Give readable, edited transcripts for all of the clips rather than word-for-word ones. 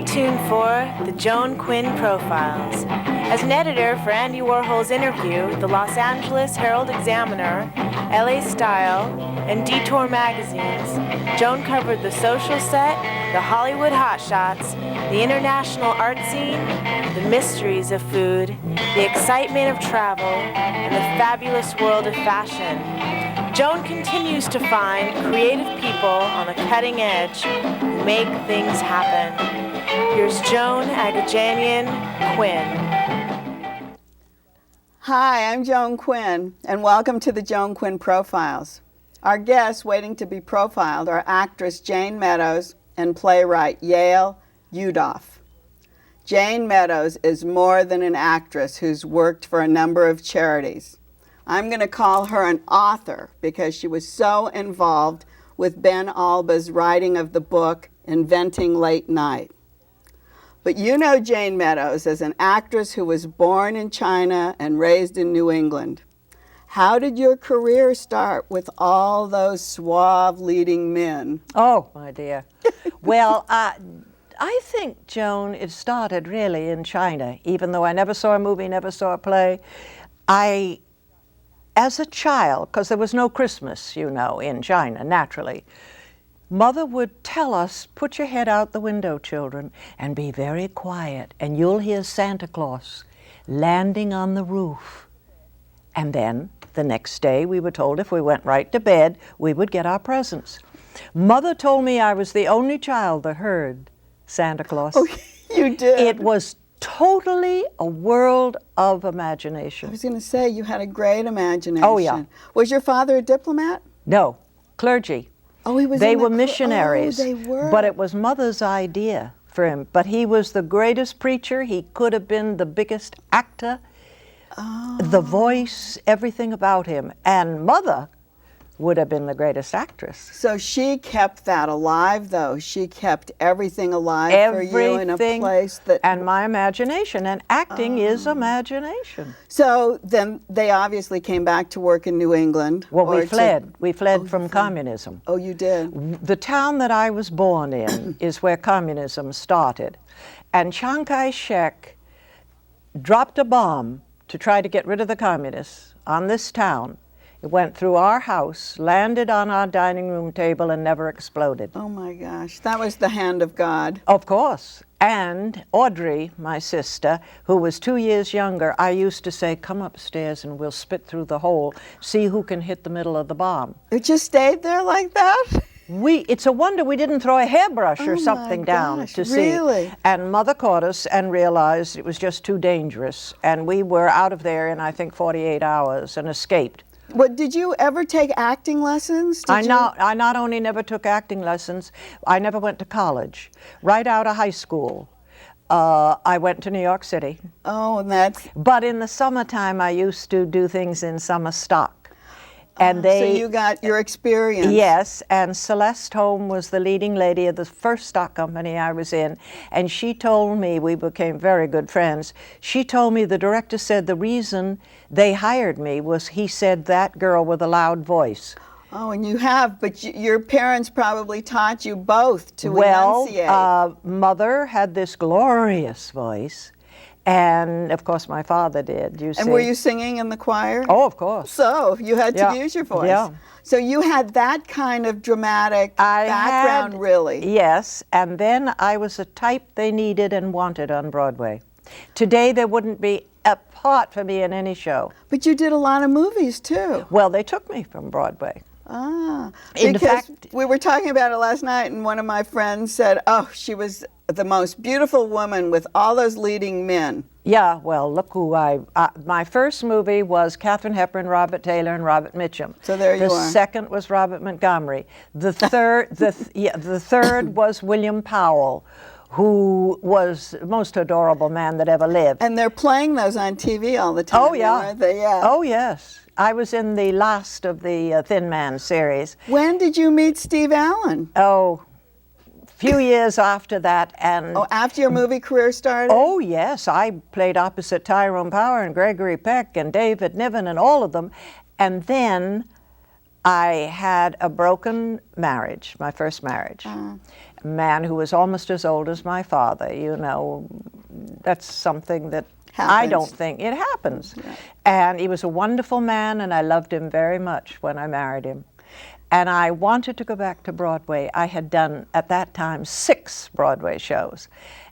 tuned for the Joan Quinn Profiles. As an editor for Andy Warhol's Interview, the Los Angeles Herald-Examiner, LA Style, and Detour magazines, Joan covered the social set, the Hollywood hotshots, the international art scene, the mysteries of food, the excitement of travel, and the fabulous world of fashion. Joan continues to find creative people on the cutting edge who make things happen. Here's Joan Quinn. Hi, I'm Joan Quinn, and welcome to the Joan Quinn Profiles. Our guests waiting to be profiled are actress Jayne Meadows and playwright Yael Udoff. Jayne Meadows is more than an actress who's worked for a number of charities. I'm going to call her an author because she was so involved with Ben Alba's writing of the book Inventing Late Night. But you know Jayne Meadows as an actress who was born in China and raised in New England. How did your career start with all those suave leading men? Oh, my dear. Well, I think, Joan, it started really in China. Even though I never saw a movie, never saw a play, as a child, because there was no Christmas, you know, in China, naturally, Mother would tell us, put your head out the window, children, and be very quiet, and you'll hear Santa Claus landing on the roof. And then the next day we were told if we went right to bed, we would get our presents. Mother told me I was the only child that heard Santa Claus. Oh, you did? It was totally a world of imagination. I was going to say, you had a great imagination. Oh, yeah. Was your father a diplomat? No, clergy. Oh, he was. They were missionaries. Oh, they were. But it was Mother's idea for him. But he was the greatest preacher. He could have been the biggest actor. Oh. The voice, everything about him. And Mother would have been the greatest actress. So she kept that alive, though. She kept everything alive for you in a place that... And my imagination. And acting is imagination. So then they obviously came back to work in New England. Well, we fled. We fled from communism. Oh, you did? The town that I was born in is where communism started. And Chiang Kai-shek dropped a bomb to try to get rid of the communists on this town. It went through our house, landed on our dining room table, and never exploded. Oh my gosh, that was the hand of God. Of course. And Audrey, my sister, who was 2 years younger, I used to say, come upstairs and we'll spit through the hole, see who can hit the middle of the bomb. It just stayed there like that? It's a wonder we didn't throw a hairbrush or something down to see. Really? And Mother caught us and realized it was just too dangerous. And we were out of there in, I think, 48 hours and escaped. What, did you ever take acting lessons? I not only never took acting lessons, I never went to college. Right out of high school, I went to New York City. Oh, and that's... But in the summertime, I used to do things in summer stock. And so you got your experience. Yes, and Celeste Holm was the leading lady of the first stock company I was in, and she told me, we became very good friends, she told me the director said the reason they hired me was he said that girl with a loud voice. Oh, and you have, but your parents probably taught you both to enunciate. Well, Mother had this glorious voice. And, of course, my father did, you see. And were you singing in the choir? Oh, of course. So you had to use your voice. Yeah. So you had that kind of dramatic background, really. Yes, and then I was a type they needed and wanted on Broadway. Today, there wouldn't be a part for me in any show. But you did a lot of movies, too. Well, they took me from Broadway. Ah, in because fact, we were talking about it last night, and one of my friends said, oh, she was the most beautiful woman with all those leading men. Yeah, well, look who my first movie was Katharine Hepburn, Robert Taylor, and Robert Mitchum. So there you are. The second was Robert Montgomery. The third, the third was William Powell, who was the most adorable man that ever lived. And they're playing those on TV all the time. Oh, yeah. Aren't they? Yeah. Oh, yes. I was in the last of the Thin Man series. When did you meet Steve Allen? Oh, a few years after that. And oh, after your movie career started? Oh, yes. I played opposite Tyrone Power and Gregory Peck and David Niven and all of them. And then I had a broken marriage, my first marriage. man who was almost as old as my father, you know. That's something that Happens. I don't think, it happens. Yeah. And he was a wonderful man, and I loved him very much when I married him. And I wanted to go back to Broadway. I had done, at that time, 6 Broadway shows.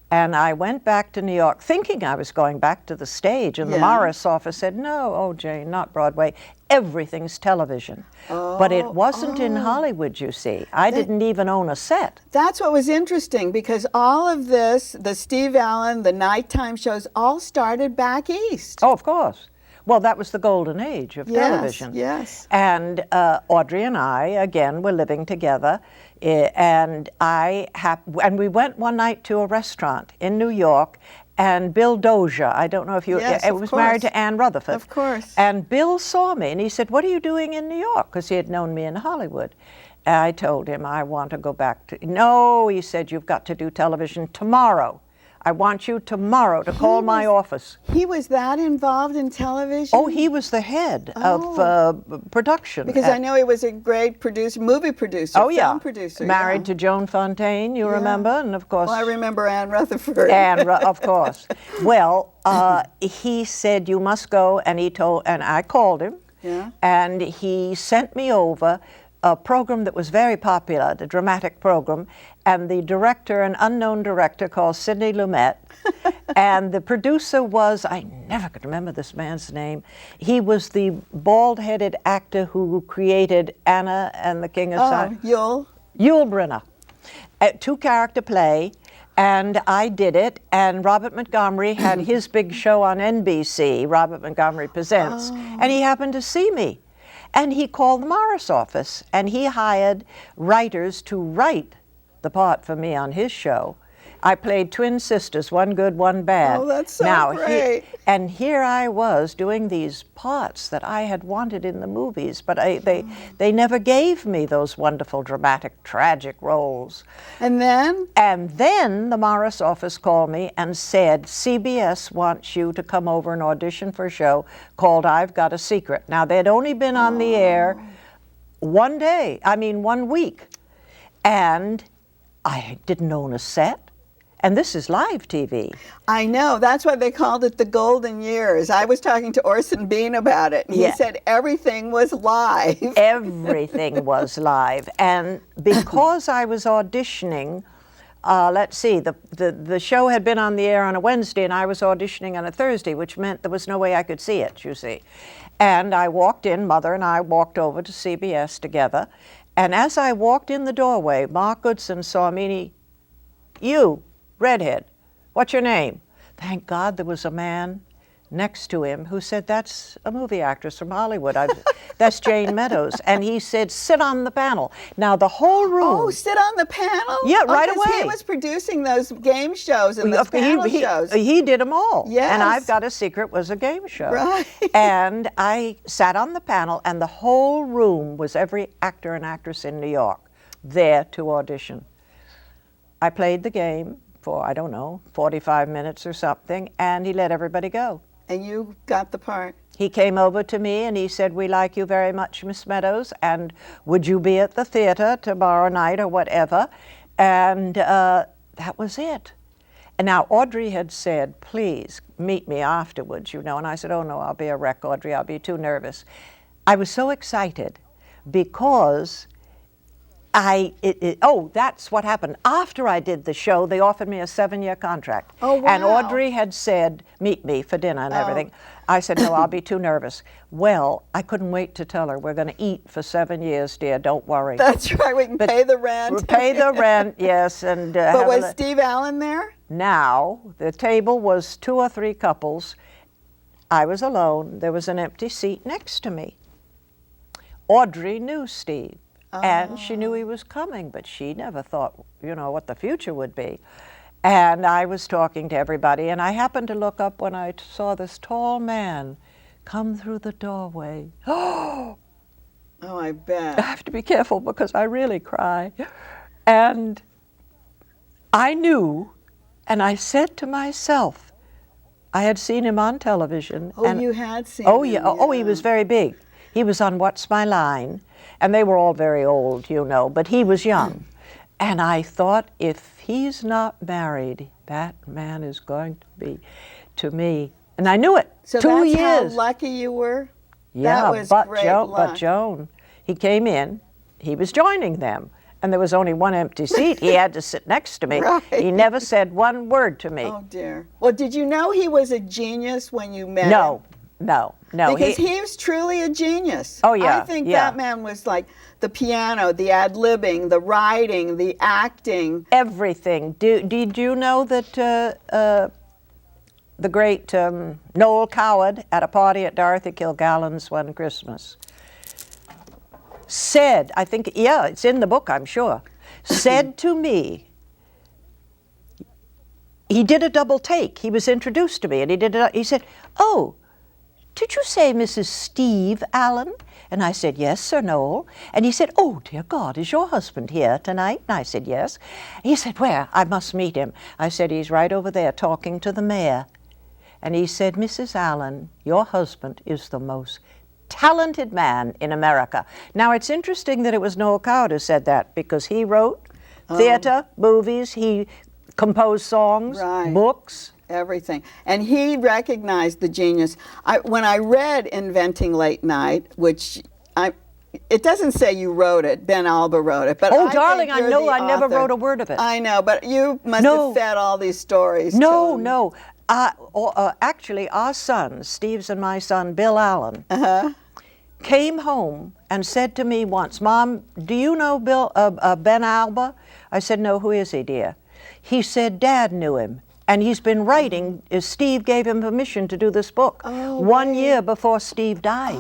And I went back to New York thinking I was going back to the stage. And the Yeah. Morris office said, no, oh, Jane, not Broadway. Everything's television. But it wasn't in Hollywood, you see. I didn't even own a set. That's what was interesting, because all of this, the Steve Allen, the nighttime shows, all started back east. Oh, of course. Well, that was the golden age of television. Yes. And Audrey and I, again, were living together. And we went one night to a restaurant in New York, and Bill Dozier, I don't know if you, Yes, it of was course. married to Ann Rutherford. Of course. And Bill saw me, and he said, what are you doing in New York? Because he had known me in Hollywood. And I told him, I want to go back to, no, he said, you've got to do television tomorrow. I want you tomorrow to call my office. He was that involved in television? Oh, he was the head of production. Because I know he was a great producer, movie producer, oh, yeah. film producer. Married to Joan Fontaine, you remember? And of course... Well, I remember Ann Rutherford. Of course. Well, he said, you must go, and I called him, Yeah. and he sent me over a program that was very popular, the dramatic program, and the director, an unknown director called Sidney Lumet, and the producer was, I never could remember this man's name, he was the bald-headed actor who created Anna and the King of Siam. Yul Brynner, a 2-character play, and I did it, and Robert Montgomery had his big show on NBC, Robert Montgomery Presents, and he happened to see me. And he called the Morris office, and he hired writers to write the part for me on his show. I played twin sisters, one good, one bad. Oh, that's so great. And here I was doing these parts that I had wanted in the movies, but they never gave me those wonderful, dramatic, tragic roles. And then? And then the Morris office called me and said, CBS wants you to come over and audition for a show called I've Got a Secret. Now, they'd only been on the air 1 week. And I didn't own a set. And this is live TV. I know. That's why they called it the golden years. I was talking to Orson Bean about it, and he said everything was live. Everything was live. And because I was auditioning, let's see, the show had been on the air on a Wednesday, and I was auditioning on a Thursday, which meant there was no way I could see it, you see. And I walked in, Mother and I walked over to CBS together, and as I walked in the doorway, Mark Goodson saw me, and you, redhead, what's your name? Thank God there was a man next to him who said, that's a movie actress from Hollywood. That's Jayne Meadows. And he said, sit on the panel. Now the whole room. Oh, sit on the panel? Yeah, right 'cause away. He was producing those game shows and those panel shows. He did them all. Yes. And I've Got a Secret was a game show. Right. And I sat on the panel, and the whole room was every actor and actress in New York there to audition. I played the game for, I don't know, 45 minutes or something, and he let everybody go. And you got the part. He came over to me and he said, we like you very much, Miss Meadows, and would you be at the theater tomorrow night or whatever? And that was it. And now Audrey had said, please meet me afterwards, you know, and I said, oh no, I'll be a wreck, Audrey, I'll be too nervous. I was so excited because that's what happened. After I did the show, they offered me a 7-year contract. Oh, wow. And Audrey had said, meet me for dinner and everything. I said, no, I'll be too nervous. Well, I couldn't wait to tell her, we're going to eat for 7 years, dear, don't worry. That's right, we can pay the rent. Pay the rent, yes. And But was Steve Allen there? Now, the table was 2 or 3 couples. I was alone. There was an empty seat next to me. Audrey knew Steve. And she knew he was coming, but she never thought, you know, what the future would be. And I was talking to everybody, and I happened to look up when I saw this tall man come through the doorway. Oh, I I bet. have to be careful because I really cry. And I knew, and I said to myself, I had seen him on television. Oh, and you had seen Oh, him, yeah. Oh, he was very big. He was on What's My Line, and they were all very old, you know, but he was young. And I thought, if he's not married, that man is going to be to me. And I knew it. So 2 that's years. how lucky you were? Yeah, that was but great Joan, luck. but Joan, he came in, he was joining them, and there was only one empty seat. He had to sit next to me. Right. He never said one word to me. Oh, dear. Well, did you know he was a genius when you met him? No. Because he was truly a genius. Oh, yeah, I think yeah. that man was like the piano, the ad-libbing, the writing, the acting. Everything. Did you know that the great Noel Coward, at a party at Dorothy Kilgallen's one Christmas, said, I think, yeah, it's in the book, I'm sure, said to me, he did a double take. He was introduced to me, and he said, "Oh, did you say Mrs. Steve Allen?" And I said, "Yes, Sir Noel." And he said, "Oh, dear God, is your husband here tonight?" And I said, "Yes." He said, "Where? I must meet him." I said, "He's right over there talking to the mayor." And he said, "Mrs. Allen, your husband is the most talented man in America." Now, it's interesting that it was Noel Coward who said that, because he wrote theater, movies, he composed songs, Right. books. Everything. And he recognized the genius. When I read Inventing Late Night, which it doesn't say you wrote it, Ben Alba wrote it, but Oh, I darling, think I you're know the I never author. wrote a word of it. I know, but you must No. have fed all these stories to No, him. no. Actually, our son, Steve's and my son, Bill Allen, came home and said to me once, "Mom, do you know Ben Alba?" I said, "No, who is he, dear?" He said, "Dad knew him, and he's been writing. Steve gave him permission to do this book 1 year before Steve died."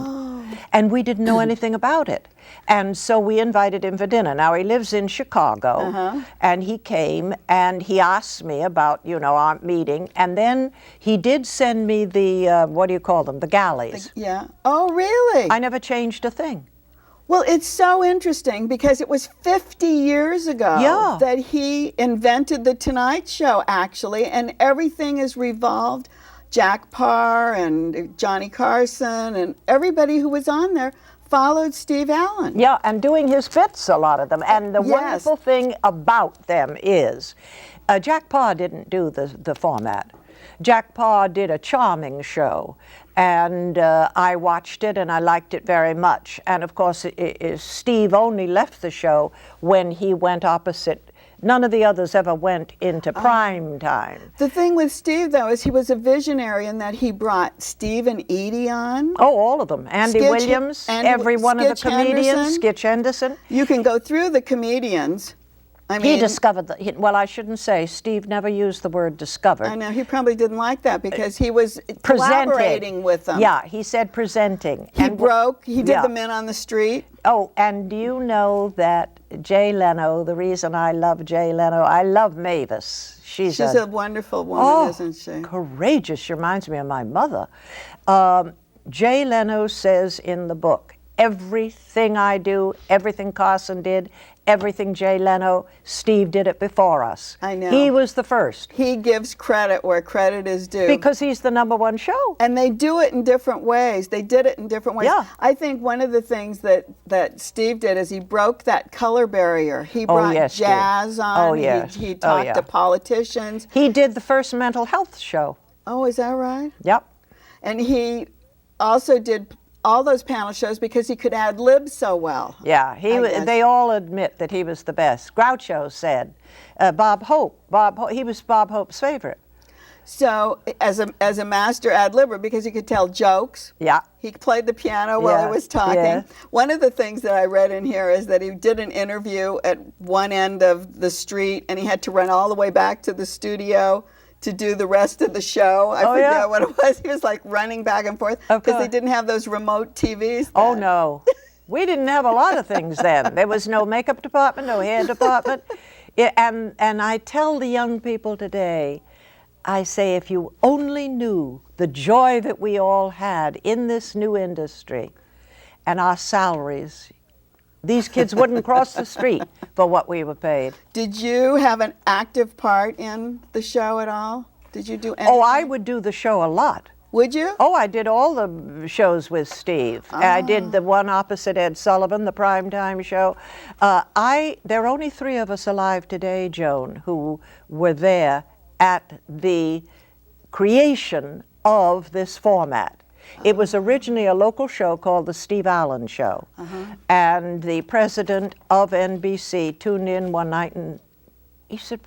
And we didn't know anything about it. And so we invited him for dinner. Now, he lives in Chicago, and he came, and he asked me about, our meeting. And then he did send me the, what do you call them, the galleys. Yeah. Oh, really? I never changed a thing. Well, it's so interesting because it was 50 years ago Yeah. that he invented The Tonight Show, actually, and everything is revolved. Jack Parr and Johnny Carson and everybody who was on there followed Steve Allen. Yeah, and doing his bits, a lot of them. And the Yes. wonderful thing about them is, Jack Parr didn't do the format. Jack Parr did a charming show, and I watched it and I liked it very much. And of course, Steve only left the show when he went opposite. None of the others ever went into prime time. The thing with Steve, though, is he was a visionary in that he brought Steve and Edie on. Oh, all of them. Andy Skitch- Williams, Andy- every one of the Skitch comedians, Henderson. Skitch Henderson. You can go through the comedians. I mean, He discovered well, I shouldn't say, Steve never used the word discovered. I know he probably didn't like that because he was Presenting. collaborating with them. Yeah, he said presenting. He And broke. He did yeah. the Men on the Street. Oh, and do you know that Jay Leno, the reason I love Jay Leno, I love Mavis. She's a wonderful woman, isn't she? Courageous. She reminds me of my mother. Jay Leno says in the book, everything I do, everything Carson did, everything Jay Leno, Steve did it before us. I know. He was the first. He gives credit where credit is due. Because he's the #1 show. And they do it in different ways. They did it in different ways. Yeah. I think one of the things that Steve did is he broke that color barrier. He brought yes, Steve. jazz on. Oh, yes. He Oh, talked yeah. to politicians. He did the first mental health show. Oh, is that right? Yep. And he also did all those panel shows because he could ad lib so well. Yeah, I guess. they all admit that he was the best. Groucho said, Bob Hope, he was Bob Hope's favorite. So as a master ad libber, because he could tell jokes. Yeah. He played the piano while Yeah, he was talking. yeah. One of the things that I read in here is that he did an interview at one end of the street and he had to run all the way back to the studio to do the rest of the show. I forget yeah. what it was. He was like running back and forth Of because they course. didn't have those remote TVs. Oh, then. no. We didn't have a lot of things then. There was no makeup department, no hair department. And I tell the young people today, I say, if you only knew the joy that we all had in this new industry and our salaries, these kids wouldn't cross the street for what we were paid. Did you have an active part in the show at all? Did you do anything? Oh, I would do the show a lot. Would you? Oh, I did all the shows with Steve. I did the one opposite Ed Sullivan, the primetime show. There are only 3 of us alive today, Joan, who were there at the creation of this format. It was originally a local show called the Steve Allen Show. And the president of NBC tuned in one night and he said,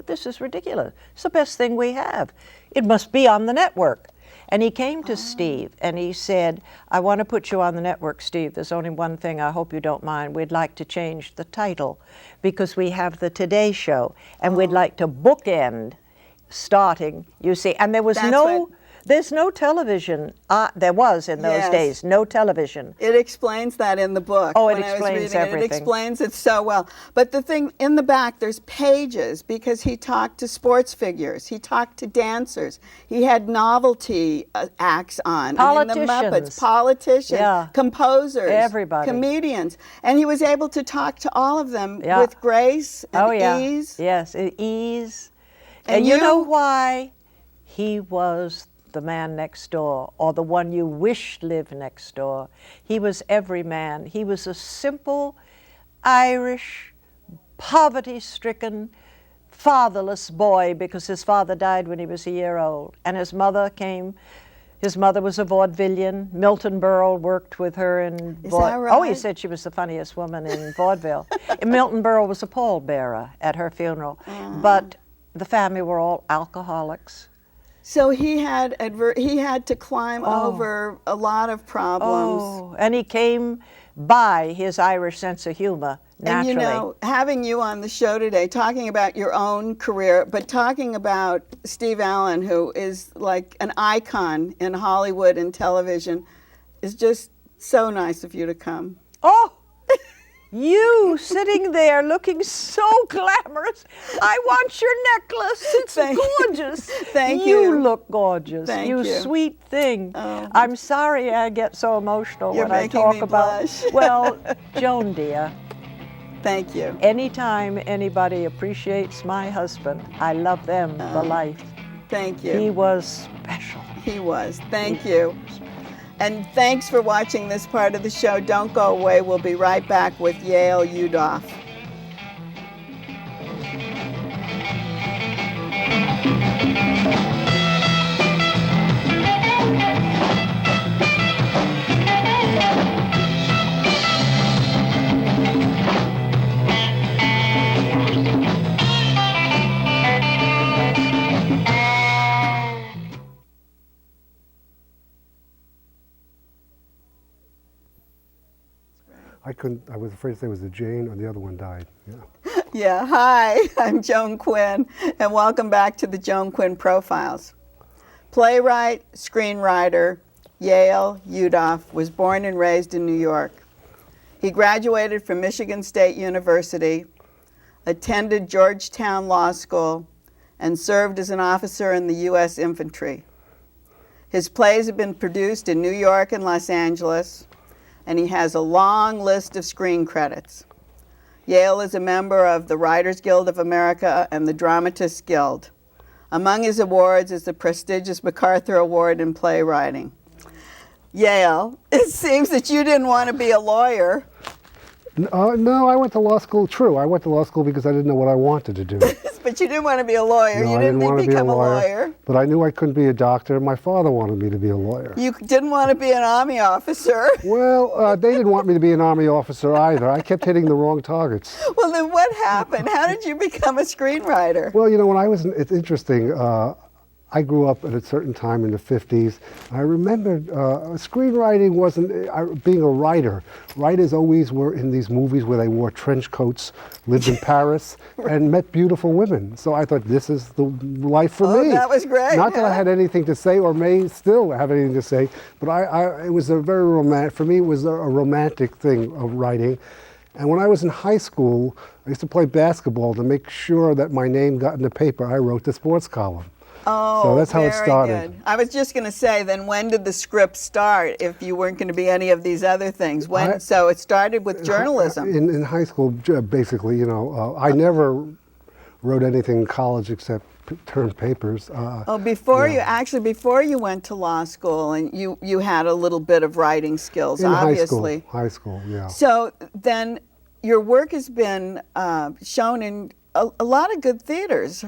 this is ridiculous. It's the best thing we have. It must be on the network. And he came to Steve and he said, I want to put you on the network, Steve. There's only one thing, I hope you don't mind. We'd like to change the title because we have the Today Show and we'd like to bookend starting, you see. And there was there's no television. There was in those days, no television. It explains that in the book. Oh, it explains everything. It explains it so well. But the thing in the back, there's pages because he talked to sports figures. He talked to dancers. He had novelty acts on. Politicians. I mean, the Muppets, politicians, composers, everybody. Comedians. And he was able to talk to all of them with grace and ease. Yes, ease. And you know why? He was the man next door, or the one you wished lived next door. He was every man. He was a simple, Irish, poverty-stricken, fatherless boy because his father died when he was a year old. And his mother was a vaudevillian. Milton Berle worked with her in Is that right? Oh, he said she was the funniest woman in vaudeville. Milton Berle was a pallbearer at her funeral. But the family were all alcoholics. So he had to climb over a lot of problems. Oh, and he came by his Irish sense of humor naturally. And you know, having you on the show today, talking about your own career, but talking about Steve Allen, who is like an icon in Hollywood and television, is just so nice of you to come. Oh! You sitting there looking so glamorous. I want your necklace. It's gorgeous. Thank you. You look gorgeous. Thank you. You sweet thing. Oh. I'm sorry I get so emotional You're when I making talk me about. blush. Well, Joan, dear. Thank you. Anytime anybody appreciates my husband, I love them for life. Thank you. He was special. He was. Thank you. And thanks for watching this part of the show. Don't go away. We'll be right back with Yael Udoff. I was afraid to say it was a Jane or the other one died. Yeah. Yeah, hi, I'm Joan Quinn, and welcome back to the Joan Quinn Profiles. Playwright, screenwriter, Yael Udoff was born and raised in New York. He graduated from Michigan State University, attended Georgetown Law School, and served as an officer in the U.S. Infantry. His plays have been produced in New York and Los Angeles, and he has a long list of screen credits. Yael is a member of the Writers Guild of America and the Dramatists Guild. Among his awards is the prestigious MacArthur Award in Playwriting. Yael, it seems that you didn't want to be a lawyer. No, I went to law school. True, I went to law school because I didn't know what I wanted to do. But you didn't want to be a lawyer. No, You I didn't want to become be a lawyer. But I knew I couldn't be a doctor. My father wanted me to be a lawyer. You didn't want to be an Army officer. Well, they didn't want me to be an Army officer either. I kept hitting the wrong targets. Well, then what happened? How did you become a screenwriter? Well, you know, it's interesting. I grew up at a certain time in the 50s. I remember screenwriting wasn't, being a writer. Writers always were in these movies where they wore trench coats, lived in Paris, and met beautiful women. So I thought, this is the life for me. That was great. Not that I had anything to say or may still have anything to say, but it was a very romantic, for me it was a romantic thing of writing. And when I was in high school, I used to play basketball to make sure that my name got in the paper. I wrote the sports column. Oh, so that's how it started. Very good. I was just going to say, then when did the script start if you weren't going to be any of these other things? So it started with journalism. In high school, basically, you know, I never wrote anything in college except turned papers. Before you went to law school, and you had a little bit of writing skills, in obviously. High school, yeah. So then your work has been shown in a lot of good theaters.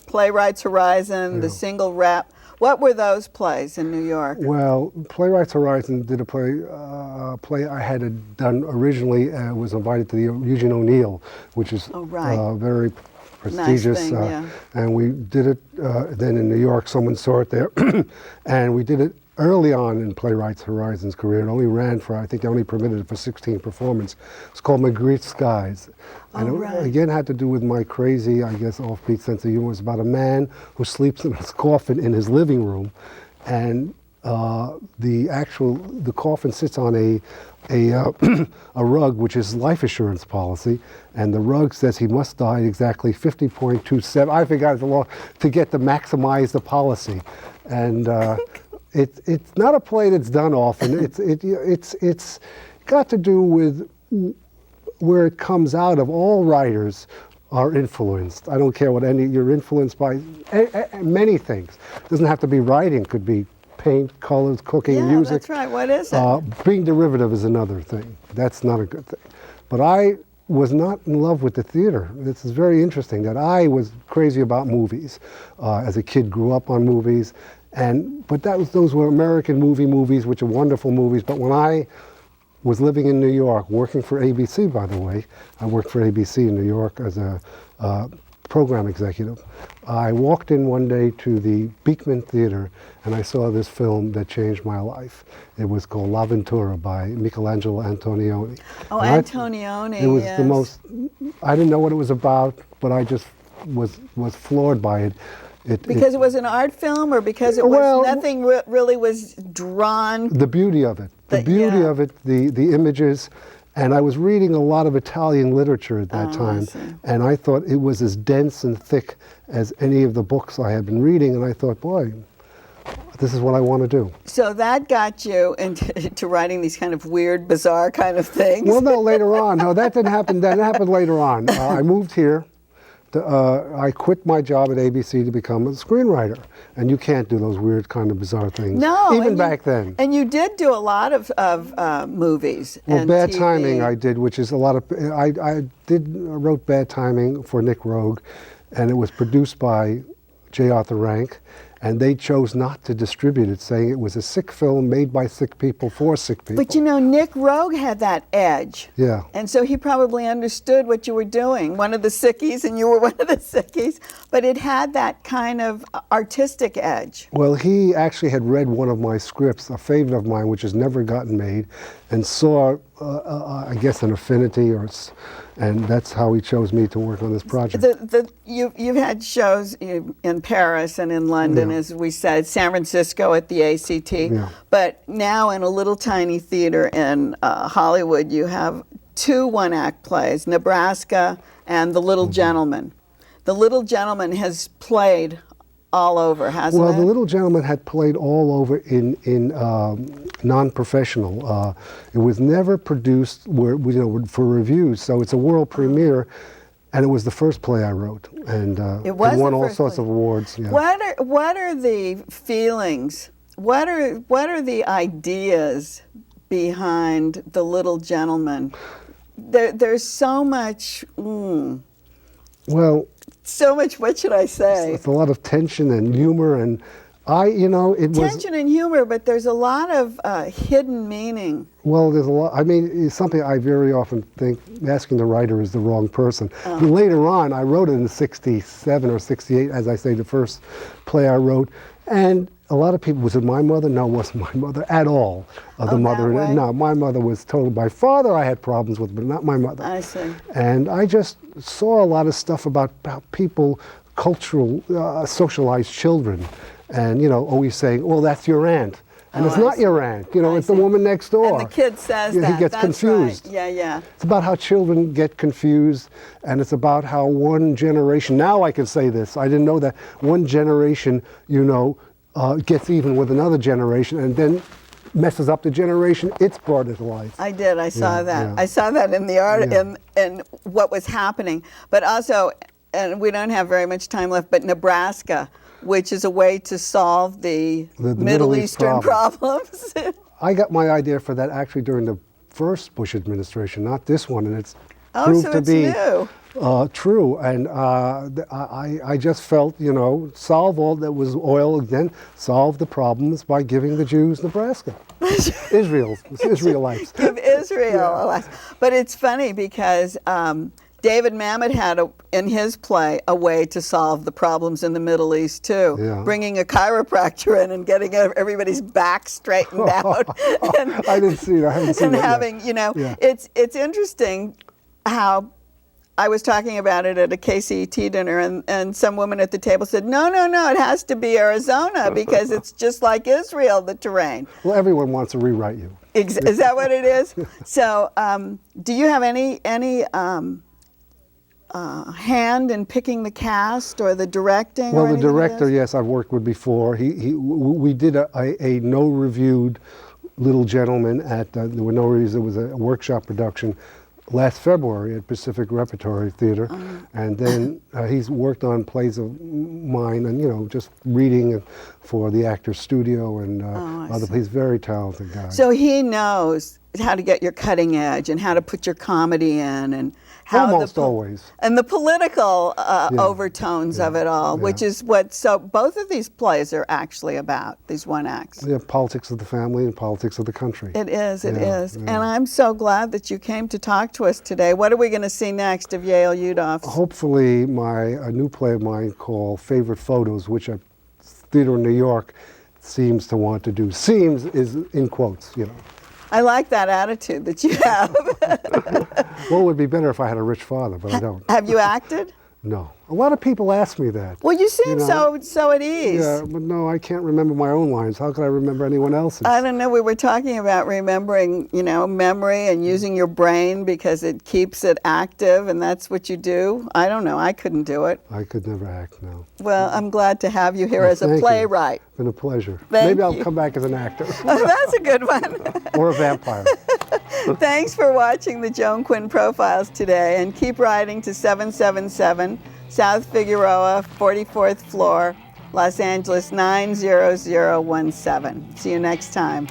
Playwrights Horizon, The Single Rep. What were those plays in New York? Well, Playwrights Horizon did a play I had done originally. Was invited to the Eugene O'Neill, which is very prestigious. Nice thing, yeah. And we did it then in New York. Someone saw it there, and we did it early on in Playwrights Horizon's career. It only ran for, I think they only permitted it for 16 performances. It's called Magritte Skies. And it again had to do with my crazy, I guess, offbeat sense of humor. It was about a man who sleeps in his coffin in his living room, and the coffin sits on a rug, which is life assurance policy, and the rug says he must die at exactly 50.27. I forgot the law to maximize the policy, and it's not a play that's done often. It's got to do with where it comes out of. All writers are influenced. I don't care what you're influenced by many things. It doesn't have to be writing. It could be paint, colors, cooking, music. Yeah, that's right. What is it? Being derivative is another thing. That's not a good thing. But I was not in love with the theater. This is very interesting that I was crazy about movies. As a kid, grew up on movies. But those were American movies, which are wonderful movies. But when I was living in New York, working for ABC, by the way, I worked for ABC in New York as a program executive. I walked in one day to the Beekman Theater, and I saw this film that changed my life. It was called La Ventura by Michelangelo Antonioni. Oh, Antonioni, it was the most, I didn't know what it was about, but I just was floored by it. Because it was an art film, or because it was nothing really was drawn? The beauty of it. The beauty of it, the images. And I was reading a lot of Italian literature at that time, and I thought it was as dense and thick as any of the books I had been reading, and I thought, boy, this is what I want to do. So that got you into writing these kind of weird, bizarre kind of things? Well, no, later on. No, that didn't happen. That happened later on. I moved here. I quit my job at ABC to become a screenwriter, and you can't do those weird kind of bizarre things. No, even back then. And you did do a lot of movies. Well, and Bad TV. Timing I did, which is a lot of. I wrote Bad Timing for Nick Rogue, and it was produced by J. Arthur Rank. And they chose not to distribute it, saying it was a sick film made by sick people for sick people. But you know, Nick Rogue had that edge. Yeah. And so he probably understood what you were doing. One of the sickies, and you were one of the sickies. But it had that kind of artistic edge. Well, he actually had read one of my scripts, a favorite of mine, which has never gotten made, and saw, I guess, an affinity, and that's how he chose me to work on this project. You've had shows in Paris and in London, as we said, San Francisco at the ACT, but now in a little tiny theater in Hollywood, you have 2 one-act plays, Nebraska and The Little Gentleman. The Little Gentleman has played all over, hasn't it? Well, The Little Gentleman had played all over in non-professional. It was never produced for reviews, so it's a world premiere, and it was the first play I wrote, and it won all sorts of awards. Yeah. What are the feelings? What are the ideas behind The Little Gentleman? There's so much. Well. So much, what should I say? It's a lot of tension and humor, and tension and humor, but there's a lot of hidden meaning. Well, there's a lot. I mean, it's something I very often think asking the writer is the wrong person. Later on, I wrote it in '67 or '68, as I say, the first play I wrote, and a lot of people, was it my mother? No, it wasn't my mother at all. The mother, no, my mother was told. My father I had problems with, but not my mother. I see. And I just saw a lot of stuff about people, cultural, socialized children, and always saying, "Well, that's your aunt," and it's not your aunt. It's the woman next door. And the kid says that. He gets confused. Right. Yeah. It's about how children get confused, and it's about how one generation. Now I can say this. I didn't know that one generation, gets even with another generation, and then messes up the generation it's brought into life. I did. I saw that. Yeah. I saw that in the art and what was happening. But also, and we don't have very much time left, but Nebraska, which is a way to solve the Middle Eastern problems. I got my idea for that actually during the first Bush administration, not this one, and it's proved to be new. True. And I just felt, solve all that was oil again, solve the problems by giving the Jews Nebraska. Israelites. Give Israel a lesson. But it's funny because David Mamet had in his play a way to solve the problems in the Middle East too, bringing a chiropractor in and getting everybody's back straightened out. I didn't see it. I haven't seen it. And having, it's interesting how I was talking about it at a KCET dinner, and some woman at the table said, no, it has to be Arizona because it's just like Israel, the terrain. Well, everyone wants to rewrite you. Is that what it is? So do you have any hand in picking the cast or the directing? Well, the director, yes, I've worked with before. We did a no-reviewed Little Gentleman at, there were no reviews, it was a workshop production last February at Pacific Repertory Theater, and then he's worked on plays of mine, and just reading for the Actors Studio and other plays. Very talented guy. So he knows how to get your cutting edge and how to put your comedy in, and how almost always, and the political overtones of it all, which is what both of these plays are actually about, these one acts. Yeah, politics of the family and politics of the country. It is. And I'm so glad that you came to talk to us today. What are we going to see next of Yael Udoff? Hopefully a new play of mine called Favorite Photos, which a theater in New York seems to want to do. Seems is in quotes, I like that attitude that you have. Well, it would be better if I had a rich father, but I don't. Have you acted? No. A lot of people ask me that. Well, you seem so at ease. Yeah, but no, I can't remember my own lines. How could I remember anyone else's? I don't know. We were talking about remembering, memory and using your brain because it keeps it active, and that's what you do. I don't know. I couldn't do it. I could never act, no. Well, I'm glad to have you here as a playwright. It's been a pleasure. Maybe I'll come back as an actor. That's a good one. Or a vampire. Thanks for watching the Joan Quinn Profiles today, and keep writing to 777 South Figueroa, 44th floor, Los Angeles 90017. See you next time.